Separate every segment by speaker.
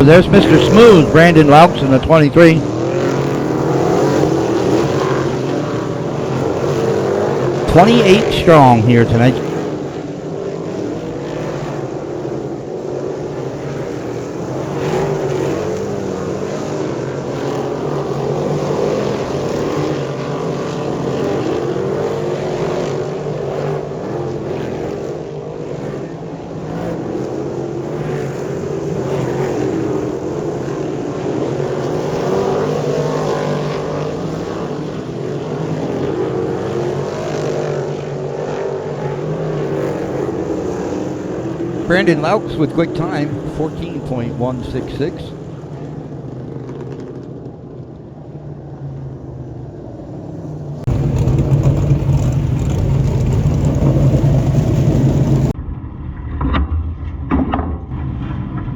Speaker 1: There's Mr. Smooth, Brandon Laux in the 23. $28 strong here tonight. Brandon Laux with quick time, 14.166.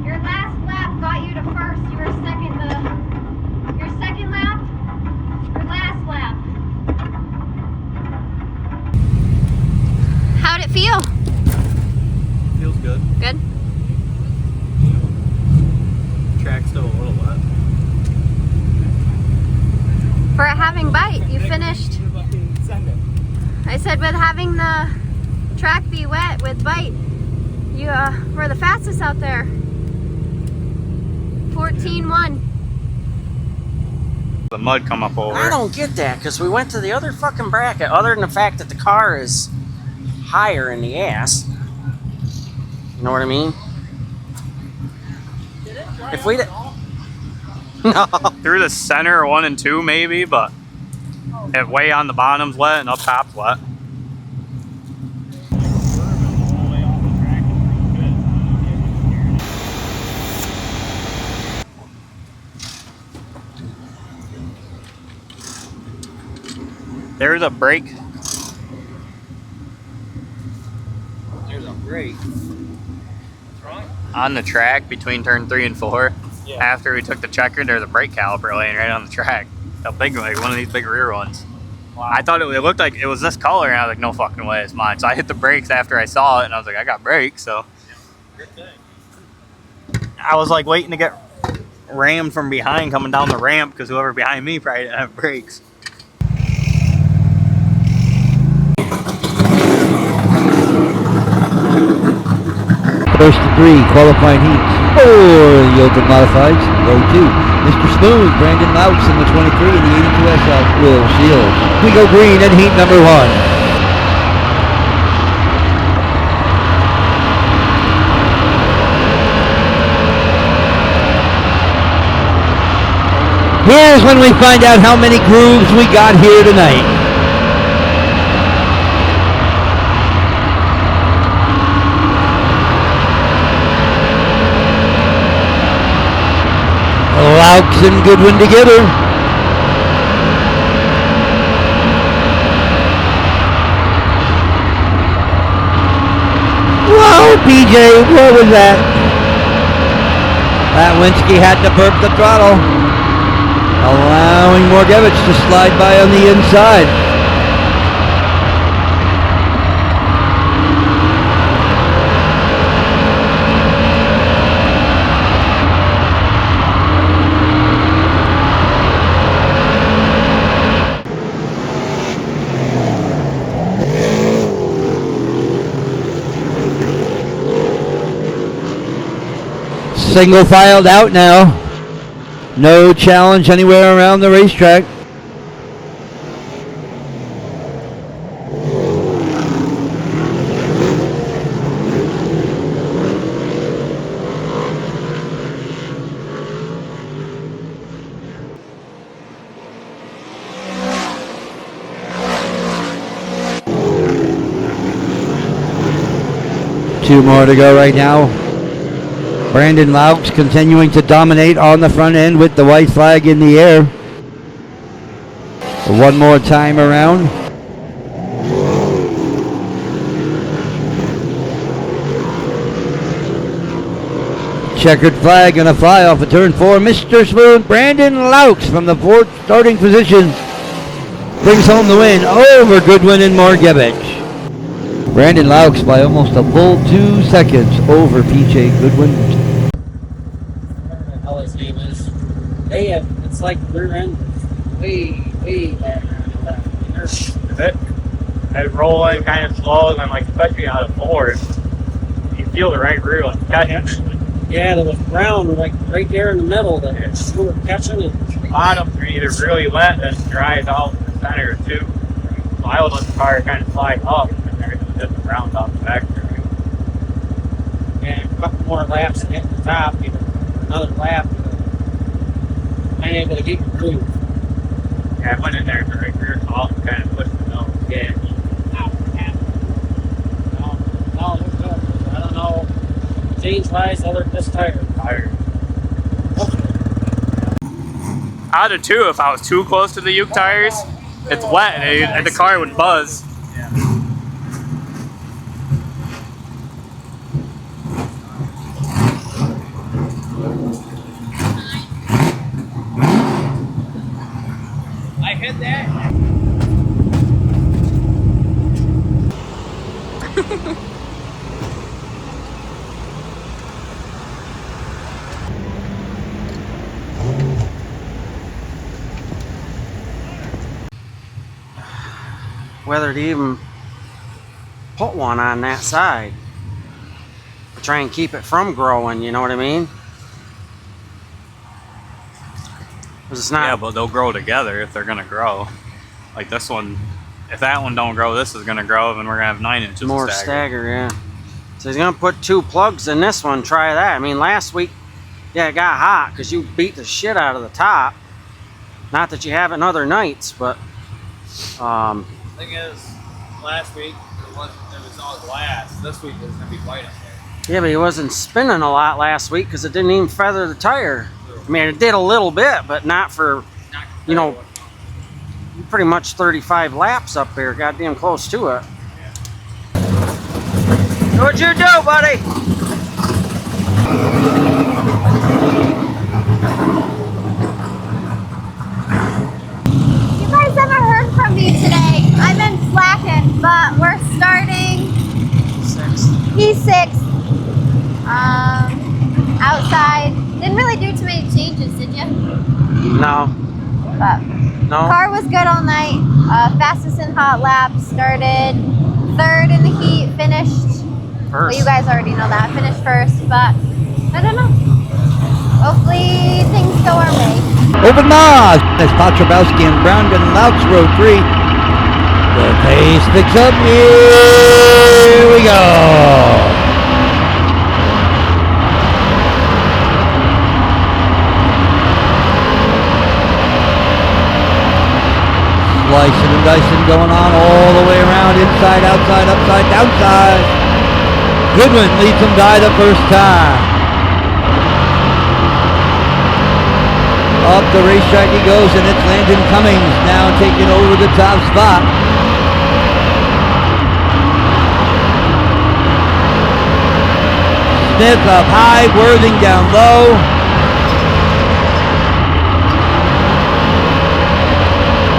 Speaker 2: Your last lap got you to first. You were second. Your second lap, your last lap. How'd it feel?
Speaker 3: Feels good.
Speaker 2: Good.
Speaker 3: Track's still a little wet.
Speaker 2: For having bite, you finished. I said with having the track be wet with bite, you were the fastest out there. 14-1.
Speaker 4: The mud come up over.
Speaker 5: I don't get that, because we went to the other fucking bracket, other than the fact that the car is higher in the ass. You know what I mean? If we no.
Speaker 4: Through the center 1 and 2 maybe, but it way on the bottom's wet and up top's wet. There's a break.
Speaker 5: There's a break.
Speaker 4: On the track between turn 3 and 4.
Speaker 5: Yeah.
Speaker 4: After we took the checker, there's a brake caliper laying right on the track. A big, like one of these big rear ones. Wow. I thought it looked like it was this color, and I was like, no fucking way, it's mine. So I hit the brakes after I saw it, and I was like, I got brakes, so.
Speaker 5: Good thing.
Speaker 4: I was like waiting to get rammed from behind coming down the ramp, because whoever behind me probably didn't have brakes.
Speaker 1: First to 3 qualifying heats for the Open Modifieds. Row 2, Mr. Smooth, Brandon Laux in the 23 and the 82S out Will Shields. We go green in heat number 1. Here's when we find out how many grooves we got here tonight. Laux and Goodwin together. Whoa, PJ, what was that? That Winsky had to burp the throttle, allowing Morgevich to slide by on the inside. Single filed out now. No challenge anywhere around the racetrack. Two more to go right now. Brandon Laux continuing to dominate on the front end with the white flag in the air. One more time around. Checkered flag gonna fly off of turn 4. Mr. Smooth, Brandon Laux from the 4th starting position brings home the win over Goodwin and Morgevich. Brandon Laux by almost a full 2 seconds over PJ Goodwin.
Speaker 5: It's like the rear end way back there.
Speaker 4: Is it? It's rolling kind of slow, and then like especially out of forward, you feel the right rear like catching.
Speaker 5: Yeah, there was brown like right there in the middle that we were catching it.
Speaker 4: The bottoms are either really wet and dries out in the center too. So I would let the car kind of slide up and then just the brown off the back there.
Speaker 5: And a couple more laps and hit the top, another lap. I'm able to get through.
Speaker 4: Yeah, I went in there for right rear off and kind of pushed the nose. Yeah.
Speaker 5: No, it was good. I don't know. Change wise, other than this tire.
Speaker 4: Out of two, if I was too close to the Uke tires, it's wet and the car would buzz.
Speaker 3: I hit that.
Speaker 5: Whether to even put one on that side. Or try and keep it from growing, you know what I mean? 'Cause it's not.
Speaker 4: Yeah, but they'll grow together if they're gonna grow. Like this one, if that one don't grow, this is gonna grow, and we're gonna have 9 inches
Speaker 5: More
Speaker 4: of
Speaker 5: stagger, yeah. So he's gonna put 2 plugs in this one. Try that. I mean, last week, yeah, it got hot because you beat the shit out of the top. Not that you haven't other nights, but
Speaker 3: Thing is, last week it was all glass. This week it's gonna be white up there.
Speaker 5: yeah, but he wasn't spinning a lot last week because it didn't even feather the tire. I mean, it did a little bit, but not for, you know, pretty much 35 laps up there. Goddamn close to it. What'd you do, buddy?
Speaker 2: You guys haven't heard from me today. I've been slacking, but we're starting
Speaker 5: 6.
Speaker 2: P6 outside. Didn't really do too many changes, did you?
Speaker 5: No.
Speaker 2: But
Speaker 5: No.
Speaker 2: car was good all night. Fastest in hot laps. Started 3rd in the heat. Finished. Well,
Speaker 5: First.
Speaker 2: you guys already know that. Finished 1st, but I don't know. Hopefully things go our way.
Speaker 1: Open Moss. That's Potrabowski and Brandon Louts, row 3. The pace picks up. Here we go. Slicing and dicing going on all the way around, inside, outside, upside, downside. Goodwin leads him by the first time. Up the racetrack he goes, and it's Landon Cummings now taking over the top spot. Smith up high, Worthing down low.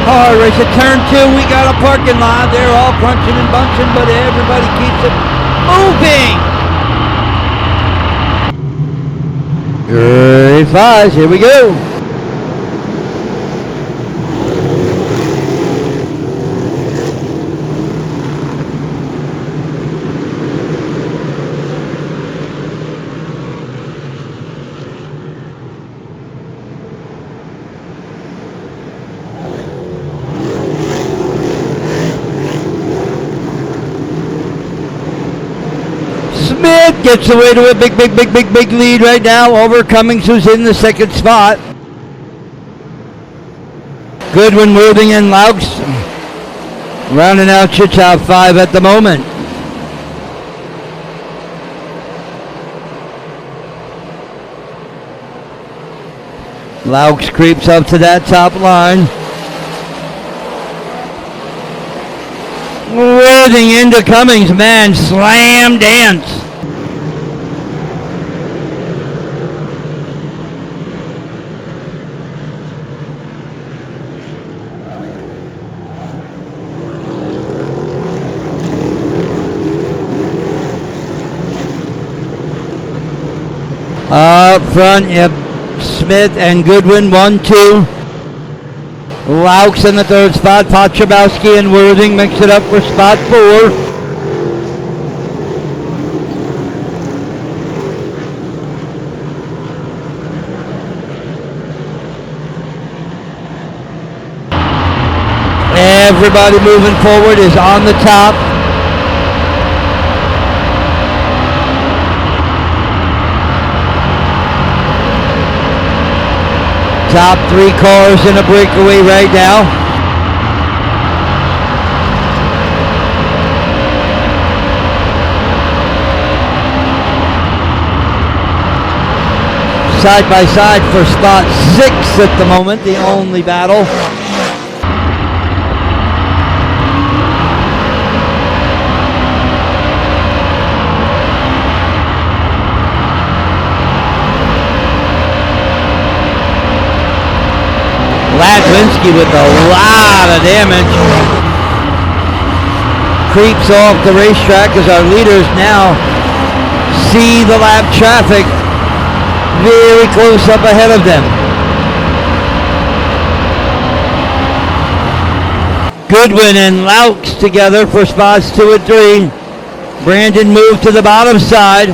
Speaker 1: Car race at turn 2, we got a parking lot. They're all crunching and bunching, but everybody keeps it moving. Grade 5, here we go. Smith gets away to a big lead right now over Cummings, who's in the 2nd spot. Goodwin, Worthing, and Laux rounding out your top 5 at the moment. Laux creeps up to that top line. Worthing into Cummings, man, slam dance. Up front, yep. Smith and Goodwin, 1-2. Laux in the third spot. Pochabowski and Worthing mix it up for spot 4. Everybody moving forward is on the top. Top 3 cars in a breakaway right now. Side by side for spot 6 at the moment, the only battle. Latvinsky with a lot of damage. Creeps off the racetrack as our leaders now see the lap traffic very close up ahead of them. Goodwin and Laux together for spots 2 and 3. Brandon moved to the bottom side.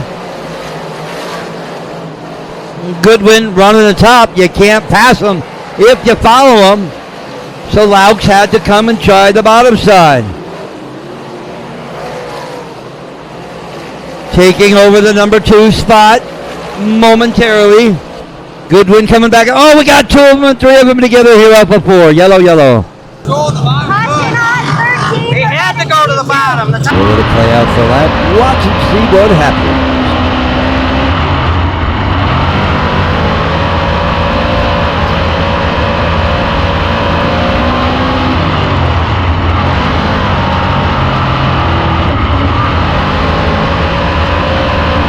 Speaker 1: Goodwin running the top. You can't pass him if you follow him. So Laux had to come and try the bottom side. Taking over the number 2 spot momentarily. Goodwin coming back. Oh, we got 2 of them and 3 of them together here up at 4. Yellow, yellow.
Speaker 5: He had to go to the bottom.
Speaker 1: We'll let it play out for a lap. Watch and see what happens.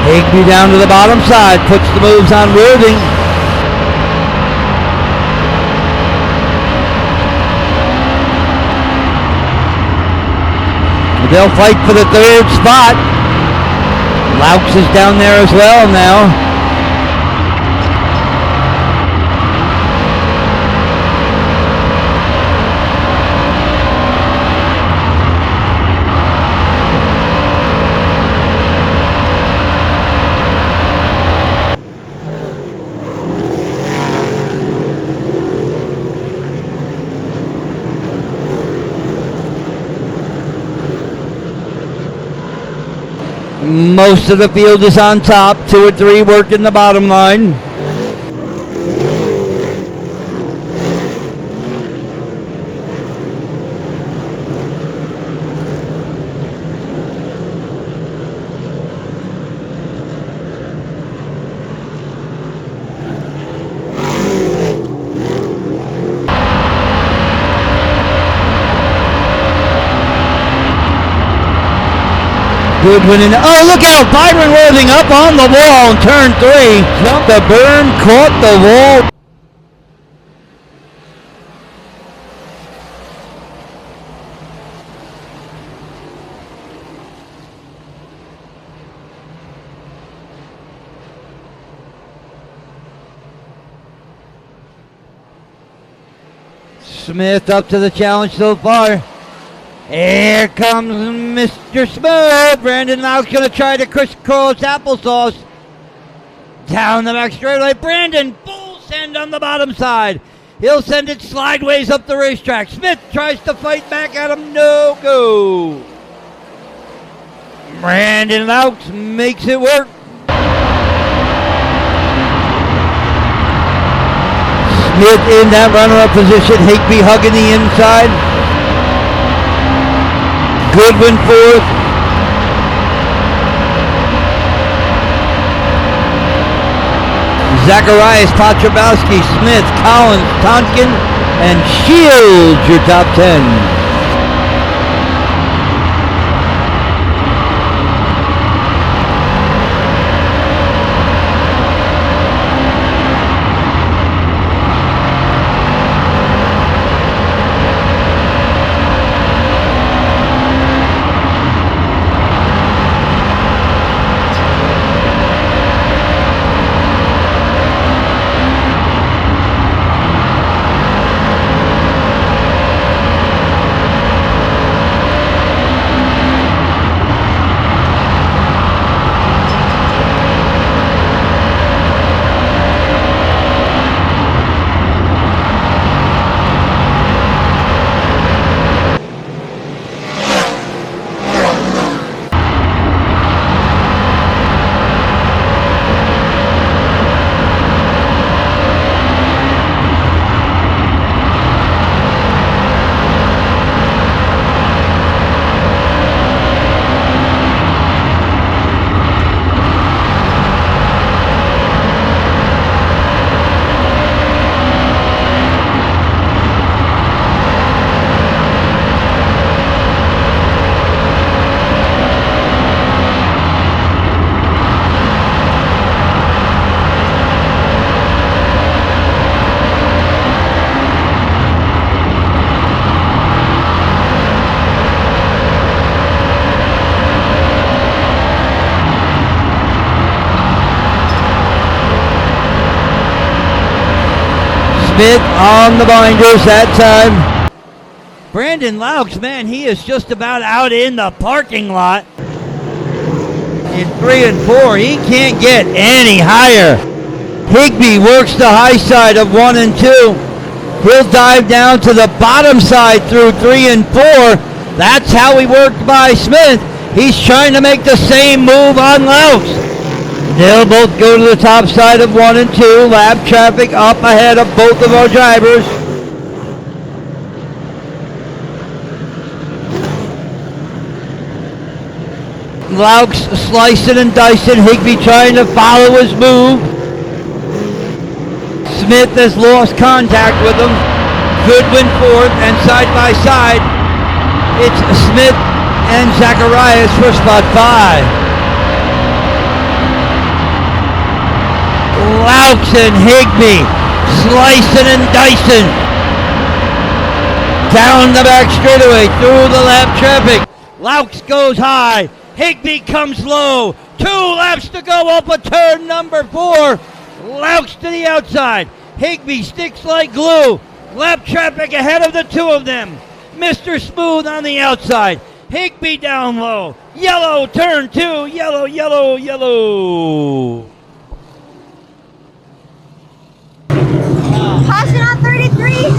Speaker 1: Higby down to the bottom side, puts the moves on Worthing. They'll fight for the 3rd spot. Laux is down there as well now. Most of the field is on top. 2 or 3 working the bottom line. Goodwin and oh, look out! Byron Worthing up on the wall in turn 3. Jumped the berm, caught the wall. Smith up to the challenge so far. Here comes Mr. Smooth. Brandon Laux going to try to crisscross applesauce. Down the back straightaway. Brandon, full send on the bottom side. He'll send it sideways up the racetrack. Smith tries to fight back at him. No go. Brandon Laux makes it work. Smith in that runner-up position. Higby hugging the inside. Goodwin 4th. Zacharias, Pochabowski, Smith, Collins, Tonkin, and Shields your top 10. Smith on the binders that time. Brandon Laux, man, he is just about out in the parking lot. In 3 and 4, he can't get any higher. Higbee works the high side of 1 and 2. He'll dive down to the bottom side through 3 and 4. That's how he worked by Smith. He's trying to make the same move on Laux. They'll both go to the top side of 1 and 2. Lap traffic up ahead of both of our drivers. Laux slicing and dicing. Higbee trying to follow his move. Smith has lost contact with him. Goodwin fourth, and side by side, it's Smith and Zacharias for spot 5. Laux and Higbee slicing and dicing. Down the back straightaway through the lap traffic. Laux goes high. Higbee comes low. 2 laps to go up a turn number 4. Laux to the outside. Higbee sticks like glue. Lap traffic ahead of the 2 of them. Mr. Smooth on the outside. Higbee down low. Yellow, turn 2. Yellow, yellow, yellow.
Speaker 2: Caution on 33.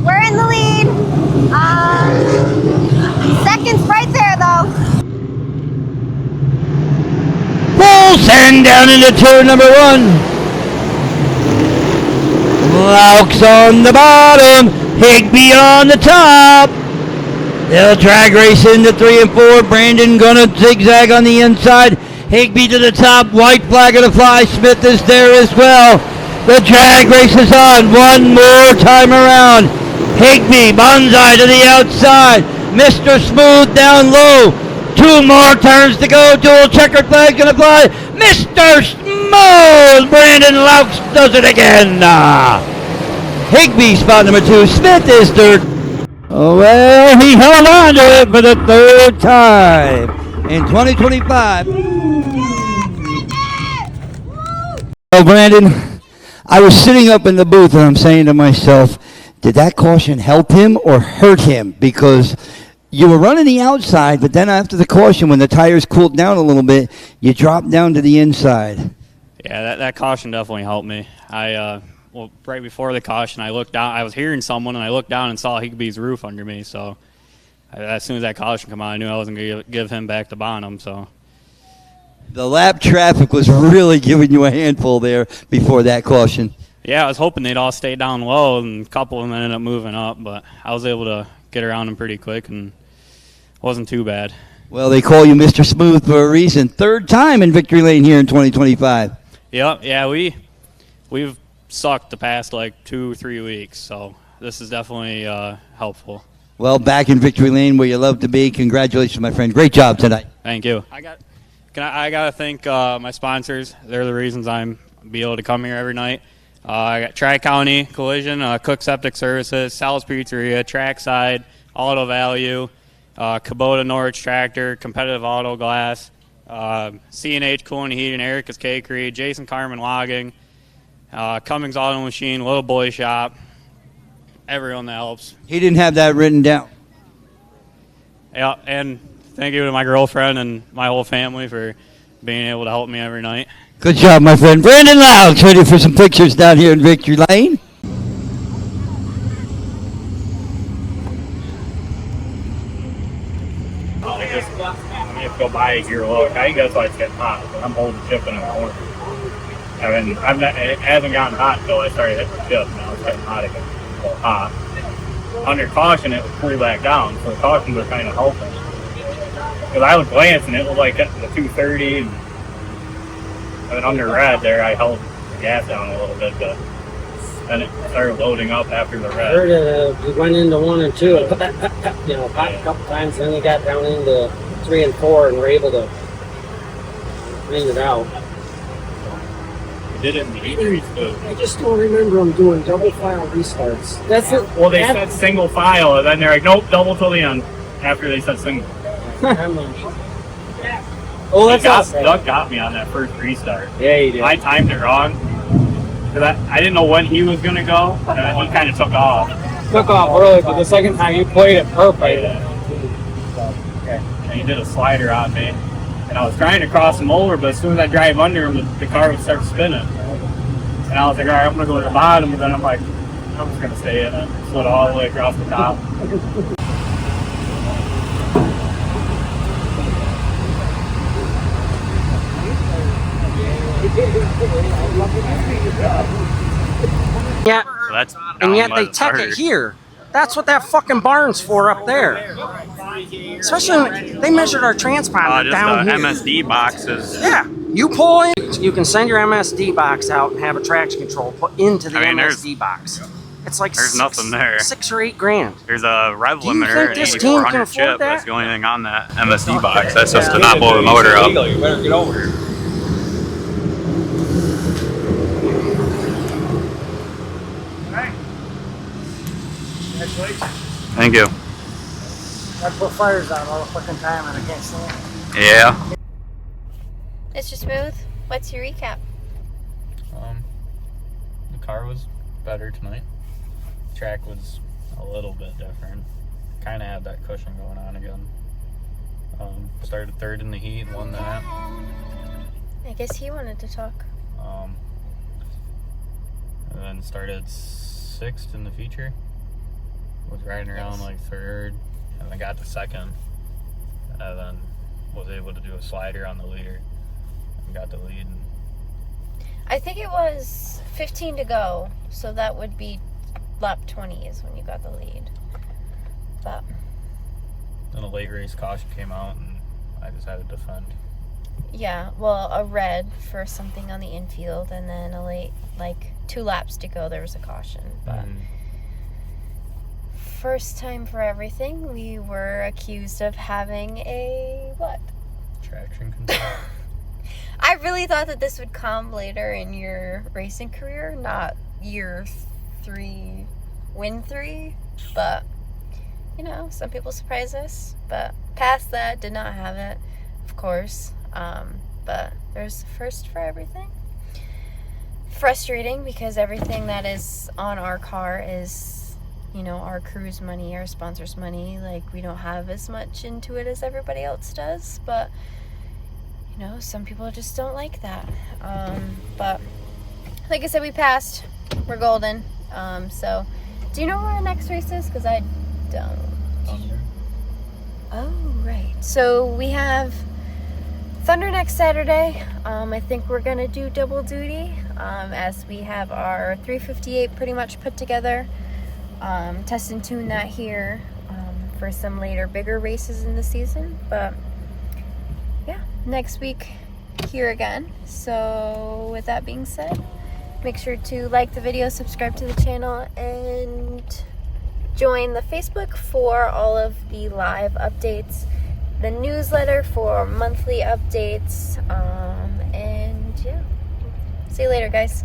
Speaker 2: We're in the lead. Seconds right there, though.
Speaker 1: Full send down into turn number 1. Laux on the bottom, Higbee on the top. They'll drag race into 3 and 4. Brandon gonna zigzag on the inside. Higbee to the top, white flag of the fly. Smith is there as well. The drag race is on one more time around. Higbee, bonsai to the outside. Mr. Smooth down low. 2 more turns to go. Dual checkered flag gonna fly. Mr. Smooth! Brandon Laux does it again. Higbee spot number 2. Smith is third. Oh, well, he held on to it for the 3rd time in 2025. Oh, Brandon, I was sitting up in the booth and I'm saying to myself, did that caution help him or hurt him? Because you were running the outside, but then after the caution, when the tires cooled down a little bit, you dropped down to the inside.
Speaker 4: Yeah, that caution definitely helped me. Well, right before the caution, I looked down. I was hearing someone, and I looked down and saw Higbee's roof under me. So as soon as that caution came on, I knew I wasn't going to give him back the bottom. So
Speaker 1: the lap traffic was really giving you a handful there before that caution.
Speaker 4: Yeah, I was hoping they'd all stay down low, and a couple of them ended up moving up. But I was able to get around them pretty quick, and it wasn't too bad.
Speaker 1: Well, they call you Mr. Smooth for a reason. 3rd time in victory lane here in 2025.
Speaker 4: Yep, yeah, we've sucked the past like 2-3 weeks, so this is definitely helpful.
Speaker 1: Well, back in victory lane where you love to be. Congratulations, my friend. Great job tonight.
Speaker 4: Thank you. I got to thank my sponsors. They're the reasons I'm be able to come here every night. I got Tri-County Collision, Cook Septic Services, Sal's Pizzeria, Trackside, Auto Value, Kubota Norwich Tractor, Competitive Auto Glass, C&H Cooling and Heating, Erica's Cakery, Jason Carmen Logging, Cummings Auto Machine, Little Boy Shop, everyone that helps.
Speaker 1: He didn't have that written down.
Speaker 4: Yeah, and thank you to my girlfriend and my whole family for being able to help me every night.
Speaker 1: Good job, my friend. Brandon Laux, ready for some pictures down here in victory lane.
Speaker 4: I'm just go by here. Look, I think that's why it's getting hot. I'm holding the chip in the corner. I mean, it hasn't gotten hot until I started hitting the chip. Now it's getting hot again. Well, hot. Under caution, it would cool back down, so the cautions are kind of helping. Because I was glancing, it was like getting to 230, and then under red there, I held the gas down a little bit, but then it started loading up after the red.
Speaker 5: I heard we went into 1 and 2, and popped a couple times, then we got down into 3 and 4, and were able to clean it out.
Speaker 4: Did it in the E-Trees too.
Speaker 5: I just don't remember them doing double file restarts. That's it.
Speaker 4: Well, they said single file, and then they're like, nope, double till the end. After they said single.
Speaker 5: Oh, that's awesome.
Speaker 4: Doug got me on that first restart.
Speaker 5: Yeah, he did.
Speaker 4: I timed it wrong. Because I didn't know when he was going to go, and he kind of took off.
Speaker 3: Took off early, but the second time you played it perfect.
Speaker 4: And he did a slider on me. And I was trying to cross him over, but as soon as I drive under him, the car would start spinning. And I was like, all right, I'm going to go to the bottom. And then I'm like, I'm just going to stay in it. Slid all the way across the top.
Speaker 5: Yeah,
Speaker 4: So that's
Speaker 5: and yet
Speaker 4: down
Speaker 5: they
Speaker 4: by the
Speaker 5: tech
Speaker 4: starter.
Speaker 5: it here. That's what that fucking barn's for up there. Especially when they measured our transponder
Speaker 4: Just
Speaker 5: down
Speaker 4: the
Speaker 5: here.
Speaker 4: MSD boxes.
Speaker 5: Yeah, you pull in, you can send your MSD box out and have a traction control put into the MSD box. It's like
Speaker 4: There's nothing there.
Speaker 5: $6 or $8 grand.
Speaker 4: There's a rev
Speaker 5: Do you
Speaker 4: limiter,
Speaker 5: think
Speaker 4: an
Speaker 5: this team can
Speaker 4: 8400
Speaker 5: afford
Speaker 4: chip.
Speaker 5: that?
Speaker 4: That's the only thing on that MSD box. That's just to not blow the motor up.
Speaker 3: You better get over here.
Speaker 4: Thank you.
Speaker 5: I put fires out all the fucking time and I can't stand it.
Speaker 4: Yeah.
Speaker 2: Mr. Smooth, what's your recap?
Speaker 6: The car was better tonight. Track was a little bit different. Kind of had that cushion going on again. Started third in the heat, won that.
Speaker 2: I guess he wanted to talk.
Speaker 6: And then started sixth in the feature. Was riding around like third, and then got to second. And then was able to do a slider on the leader and got the lead.
Speaker 2: I think it was 15 to go, so that would be lap 20 is when you got the lead. But
Speaker 6: Then a late race caution came out, and I just had to defend.
Speaker 2: yeah, well, a red for something on the infield, and then a late, like 2 laps to go, there was a caution. But first time for everything, we were accused of having a what?
Speaker 6: Traction control.
Speaker 2: I really thought that this would come later in your racing career, not year 3, win 3. But, you know, some people surprise us. But past that, did not have it, of course. But there's a first for everything. Frustrating because everything that is on our car is, you know, our crew's money, our sponsors' money. Like, we don't have as much into it as everybody else does. But you know, some people just don't like that. But like I said, we passed. We're golden. So, do you know where our next race is? Because I don't. Oh, right. So we have Thunder next Saturday. I think we're gonna do double duty as we have our 358 pretty much put together. Test and tune that here for some later bigger races in the season. But yeah, next week here again. So with that being said, make sure to like the video, subscribe to the channel, and join the Facebook for all of the live updates, the newsletter for monthly updates, and yeah, see you later, guys.